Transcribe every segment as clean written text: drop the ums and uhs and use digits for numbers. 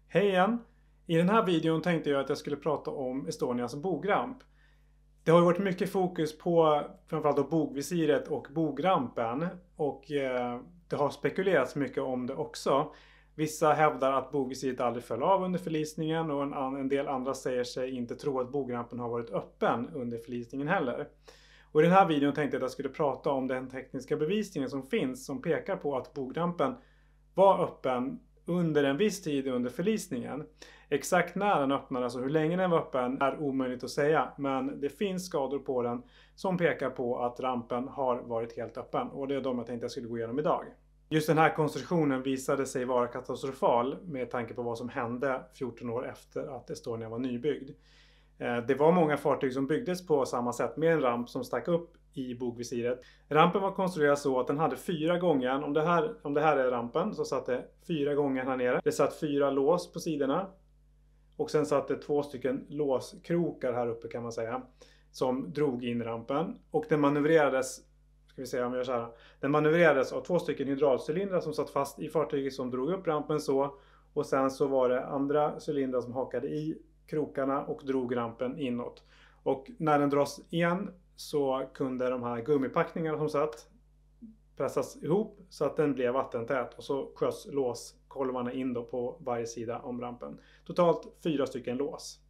Hej igen! I den här videon tänkte jag att jag skulle prata om Estonias bogramp. Det har ju varit mycket fokus på framförallt då bogvisiret och bogrampen och det har spekulerats mycket om det också. Vissa hävdar att bogvisiret aldrig föll av under förlisningen och en del andra säger sig inte tro att bogrampen har varit öppen under förlisningen heller. Och i den här videon tänkte jag att jag skulle prata om den tekniska bevisningen som finns som pekar på att bogrampen var öppen under en viss tid under förlisningen. Exakt när den öppnade, alltså hur länge den var öppen, är omöjligt att säga. Men det finns skador på den som pekar på att rampen har varit helt öppen. Och det är de jag tänkte jag skulle gå igenom idag. Just den här konstruktionen visade sig vara katastrofal med tanke på vad som hände 14 år efter att Estonia var nybyggd. Det var många fartyg som byggdes på samma sätt med en ramp som stack upp i bogvisiret. Rampen var konstruerad så att den hade 4 gången. Om det här är rampen så satt det 4 gånger här nere. Det satt 4 lås på sidorna. Och sen satt det 2 stycken låskrokar här uppe kan man säga. Som drog in rampen. Och den manövrerades, ska vi se om vi gör så här. Den manövrerades av 2 stycken hydraulcylindrar som satt fast i fartyget som drog upp rampen så. Och sen så var det andra cylindrar som hakade i krokarna och drog rampen inåt. Och när den dras igen så kunde de här gummipackningarna som satt pressas ihop så att den blev vattentät. Och så sköts låskolvarna in då på varje sida om rampen. Totalt 4 stycken lås.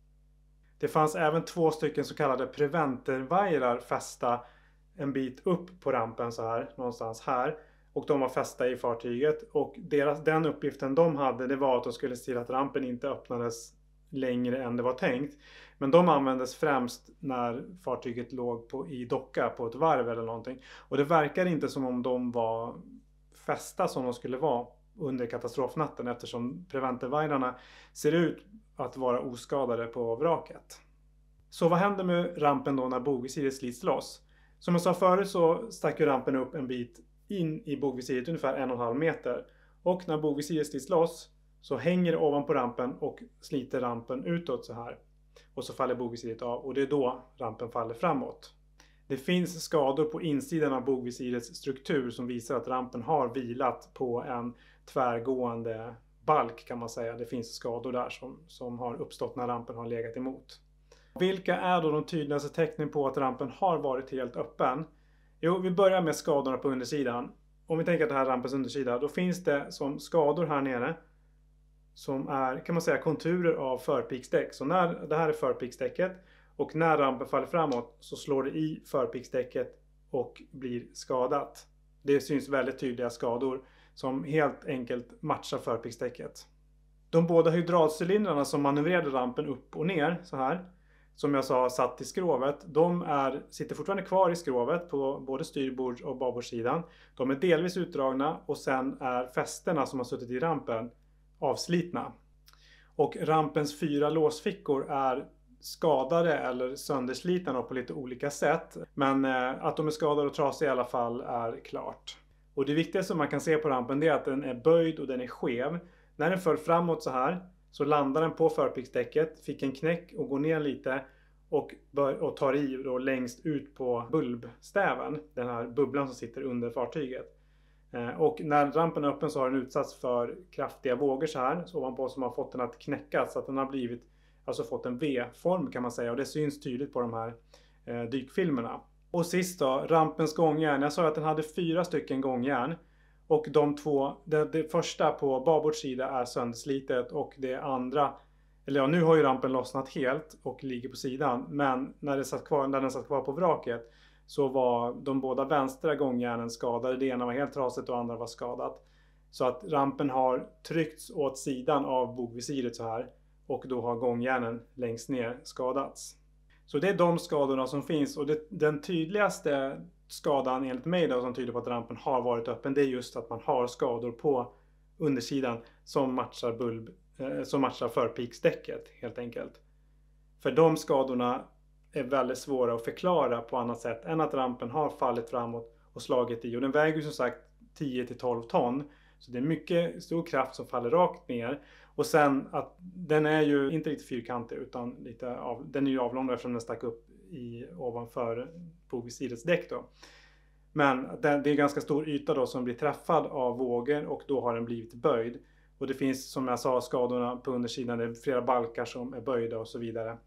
Det fanns även 2 stycken så kallade preventervajrar fästa en bit upp på rampen så här, någonstans här. Och de var fästa i fartyget. Och den uppgiften de hade, det var att de skulle se till att rampen inte öppnades längre än det var tänkt. Men de användes främst när fartyget låg i docka på ett varv eller någonting. Och det verkar inte som om de var fästa som de skulle vara under katastrofnatten eftersom preventervajrarna ser ut att vara oskadade på vraket. Så vad händer med rampen då när bogvisiret slits loss? Som jag sa förut så stack ju rampen upp en bit in i bogvisiret, ungefär 1,5 meter. Och när bogvisiret slits loss så hänger det ovanpå rampen och sliter rampen utåt så här. Och så faller bogvisiret av och det är då rampen faller framåt. Det finns skador på insidan av bogvisirets struktur som visar att rampen har vilat på en tvärgående balk kan man säga. Det finns skador där som har uppstått när rampen har legat emot. Vilka är då de tydligaste tecknen på att rampen har varit helt öppen? Jo, vi börjar med skadorna på undersidan. Om vi tänker att det här är rampens undersida, då finns det som skador här nere som är, kan man säga, konturer av förpiksdäck. Så när det här är förpiksdäcket och när rampen faller framåt så slår det i förpiksdäcket och blir skadat. Det syns väldigt tydliga skador som helt enkelt matchar förpiksdäcket. De båda hydraulcylindrarna som manövrerade rampen upp och ner så här, som jag sa satt i skrovet, de sitter fortfarande kvar i skrovet på både styrbords- och babordssidan. De är delvis utdragna och sen är fästena som har suttit i rampen avslitna. Och rampens 4 låsfickor är skadade eller sönderslitna på lite olika sätt. Men att de är skadade och trasiga i alla fall är klart. Och det viktigaste som man kan se på rampen är att den är böjd och den är skev. När den föll framåt så här så landar den på förpiksdäcket, fick en knäck och går ner lite och tar i då längst ut på bulbstäven. Den här bubblan som sitter under fartyget. Och när rampen är öppen så har den utsatts för kraftiga vågor så här. Så ovanpå som har fått den att knäckas så att den har fått en V-form kan man säga. Och det syns tydligt på de här dykfilmerna. Och sist då, rampens gångjärn. Jag sa att den hade 4 stycken gångjärn. Och det första på babordssida är sönderslitet och det andra, eller ja, nu har ju rampen lossnat helt och ligger på sidan. Men när den satt kvar på vraket så var de båda vänstra gångjärnen skadade. Det ena var helt trasigt och andra var skadat. Så att rampen har tryckts åt sidan av bogvisiret så här. Och då har gångjärnen längst ner skadats. Så det är de skadorna som finns. Och den tydligaste skadan enligt mig då, som tyder på att rampen har varit öppen, det är just att man har skador på undersidan som matchar förpiksdäcket helt enkelt. För de skadorna är väldigt svåra att förklara på annat sätt än att rampen har fallit framåt och slagit i. Och den väger ju som sagt 10-12 ton. Så det är mycket stor kraft som faller rakt ner. Och sen att den är ju inte riktigt fyrkantig utan den är ju avlång eftersom den stack upp ovanför bogvisirets däck då. Men det är ganska stor yta då som blir träffad av vågor och då har den blivit böjd. Och det finns, som jag sa, skadorna på undersidan. Det är flera balkar som är böjda och så vidare.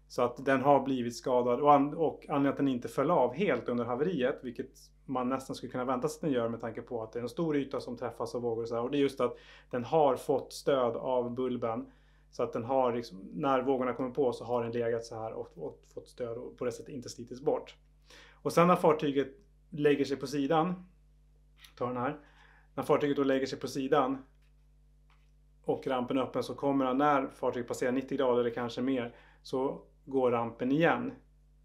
Så att den har blivit skadad. Och anledningen att den inte föll av helt under haveriet, vilket man nästan skulle kunna vänta sig att den gör med tanke på att det är en stor yta som träffas av vågor och så här. Och det är just att den har fått stöd av bulben. Så att den har, liksom, när vågorna kommer på så har den legat så här och fått stöd och på det sättet inte slitits bort. Och sen när fartyget lägger sig på sidan, tar den här. När fartyget då lägger sig på sidan och rampen är öppen, så kommer den, när fartyget passerar 90 grader eller kanske mer, så går rampen igen.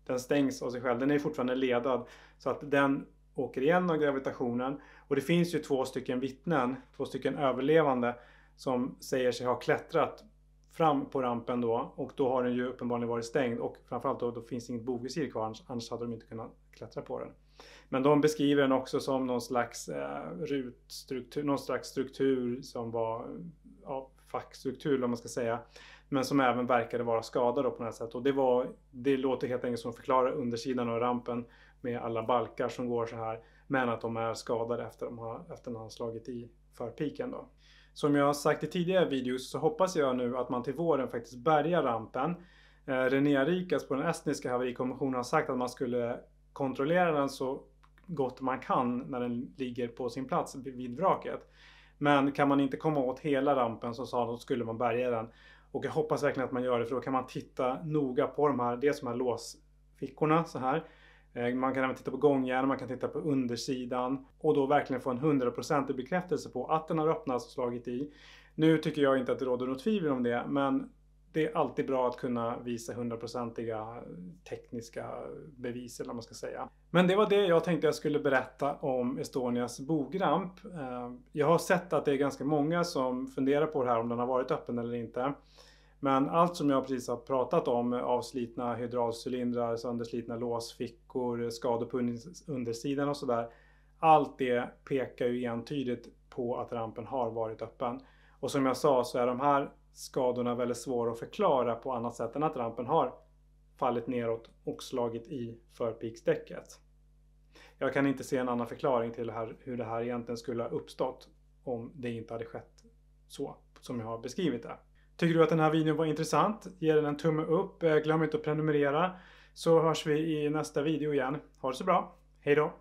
Den stängs av sig själv. Den är fortfarande ledad. Så att den åker igen av gravitationen. Och det finns ju 2 stycken vittnen, 2 stycken överlevande, som säger sig ha klättrat fram på rampen då. Och då har den ju uppenbarligen varit stängd. Och framförallt då finns inget bogvisir kvar. Annars hade de inte kunnat klättra på den. Men de beskriver den också som någon slags rutstruktur, någon slags struktur som var fackstruktur, om man ska säga. Men som även verkade vara skadad på något sätt. Och det låter helt enkelt som att förklara undersidan av rampen med alla balkar som går så här. Men att de är skadade efter att de har slagit i förpiken då. Som jag har sagt i tidigare videos så hoppas jag nu att man till våren faktiskt bärgar rampen. René Rikas på den estniska haverikommissionen har sagt att man skulle kontrollera den så gott man kan när den ligger på sin plats vid vraket. Men kan man inte komma åt hela rampen, så sa de, så skulle man bärga den. Och jag hoppas verkligen att man gör det, för då kan man titta noga på de här låsfickorna så här. Man kan även titta på gångjärn, man kan titta på undersidan och då verkligen få en 100% bekräftelse på att den har öppnats och slagit i. Nu tycker jag inte att det råder något tvivel om det, men det är alltid bra att kunna visa 100% tekniska bevis, eller vad man ska säga. Men det var det jag tänkte jag skulle berätta om Estonias bogramp. Jag har sett att det är ganska många som funderar på det här, om den har varit öppen eller inte. Men allt som jag precis har pratat om, avslitna hydraulcylindrar, sönderslitna låsfickor, skador på undersidan och sådär. Allt det pekar ju entydigt på att rampen har varit öppen. Och som jag sa så är de här skadorna väldigt svåra att förklara på annat sätt än att rampen har fallit neråt och slagit i förpiksdäcket. Jag kan inte se en annan förklaring till hur det här egentligen skulle ha uppstått om det inte hade skett så som jag har beskrivit det. Tycker du att den här videon var intressant? Ge den en tumme upp. Glöm inte att prenumerera. Så hörs vi i nästa video igen. Ha det så bra. Hej då!